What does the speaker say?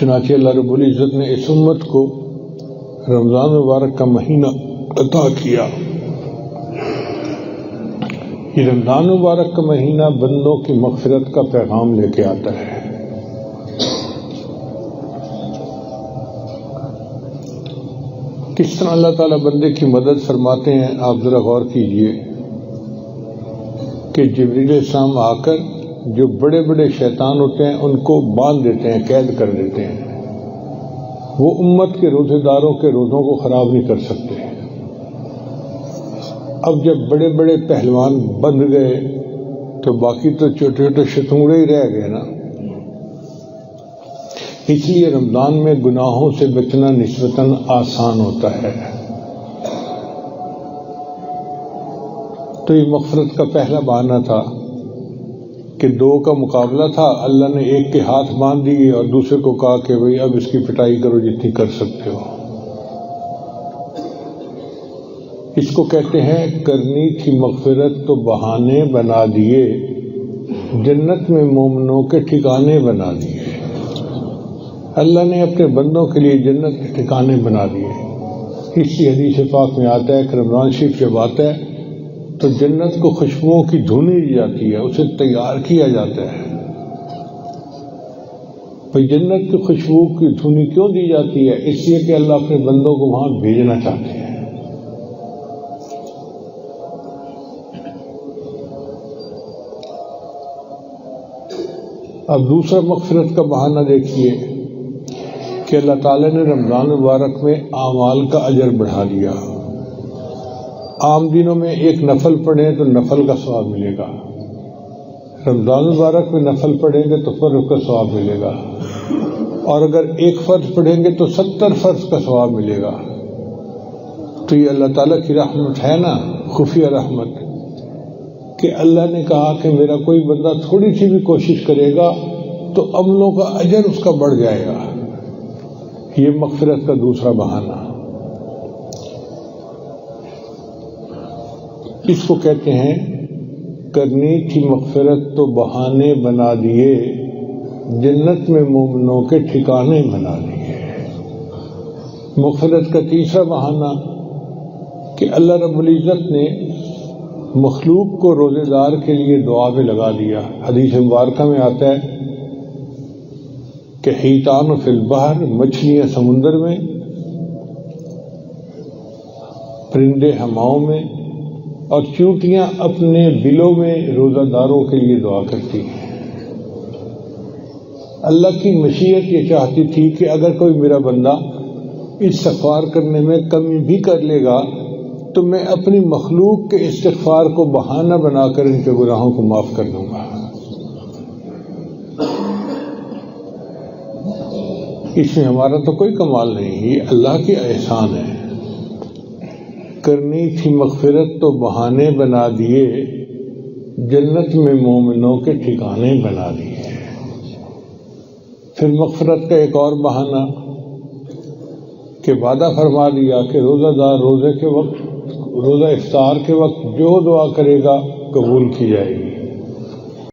چنانچہ اللہ رب العزت نے اس امت کو رمضان مبارک کا مہینہ عطا کیا۔ یہ رمضان مبارک کا مہینہ بندوں کی مغفرت کا پیغام لے کے آتا ہے۔ کس طرح اللہ تعالیٰ بندے کی مدد فرماتے ہیں، آپ ذرا غور کیجئے کہ جبریل السلام آ کر جو بڑے بڑے شیطان ہوتے ہیں ان کو باندھ دیتے ہیں، قید کر دیتے ہیں۔ وہ امت کے روزے داروں کے روزوں کو خراب نہیں کر سکتے۔ اب جب بڑے بڑے پہلوان بند گئے تو باقی تو چھوٹے چھوٹے شتونگڑے ہی رہ گئے نا۔ اس لیے رمضان میں گناہوں سے بچنا نسبتاً آسان ہوتا ہے۔ تو یہ مغفرت کا پہلا بہانہ تھا کہ دو کا مقابلہ تھا، اللہ نے ایک کے ہاتھ باندھ دیے اور دوسرے کو کہا کہ بھئی اب اس کی پٹائی کرو جتنی کر سکتے ہو۔ اس کو کہتے ہیں کرنی تھی مغفرت تو بہانے بنا دیے، جنت میں مومنوں کے ٹھکانے بنا دیے۔ اللہ نے اپنے بندوں کے لیے جنت کے ٹھکانے بنا دیے۔ اسی حدیث پاک میں آتا ہے کہ رمضان شریف جب آتا ہے تو جنت کو خوشبوؤں کی دھونی دی جاتی ہے، اسے تیار کیا جاتا ہے۔ بھئی جنت کی خوشبو کی دھونی کیوں دی جاتی ہے؟ اس لیے کہ اللہ اپنے بندوں کو وہاں بھیجنا چاہتے ہیں۔ اب دوسرا مغفرت کا بہانہ دیکھیے کہ اللہ تعالیٰ نے رمضان مبارک میں اعمال کا اجر بڑھا دیا۔ عام دنوں میں ایک نفل پڑھیں تو نفل کا ثواب ملے گا، رمضان مبارک میں نفل پڑھیں گے تو فرض کا ثواب ملے گا، اور اگر ایک فرض پڑھیں گے تو 70 فرض کا ثواب ملے گا۔ تو یہ اللہ تعالیٰ کی رحمت ہے نا، خفیہ رحمت، کہ اللہ نے کہا کہ میرا کوئی بندہ تھوڑی سی بھی کوشش کرے گا تو عملوں کا اجر اس کا بڑھ جائے گا۔ یہ مغفرت کا دوسرا بہانہ۔ اس کو کہتے ہیں کرنی تھی مغفرت تو بہانے بنا دیے، جنت میں مومنوں کے ٹھکانے بنا دیے۔ مغفرت کا تیسرا بہانہ کہ اللہ رب العزت نے مخلوق کو روزے دار کے لیے دعا میں لگا دیا۔ حدیث مبارکہ میں آتا ہے کہ حیتان فی البحر، مچھلیاں سمندر میں، پرندے ہواؤں میں، اور چونٹیاں اپنے بلوں میں روزہ داروں کے لیے دعا کرتی ہیں۔ اللہ کی مشیت یہ چاہتی تھی کہ اگر کوئی میرا بندہ استغفار کرنے میں کمی بھی کر لے گا تو میں اپنی مخلوق کے استغفار کو بہانہ بنا کر ان کے گناہوں کو معاف کر دوں گا۔ اس میں ہمارا تو کوئی کمال نہیں، یہ اللہ کی احسان ہے۔ کرنی تھی مغفرت تو بہانے بنا دیے، جنت میں مومنوں کے ٹھکانے بنا دیے۔ پھر مغفرت کا ایک اور بہانہ کہ وعدہ فرما دیا کہ روزہ دار روزے کے وقت، روزہ افطار کے وقت جو دعا کرے گا قبول کی جائے گی۔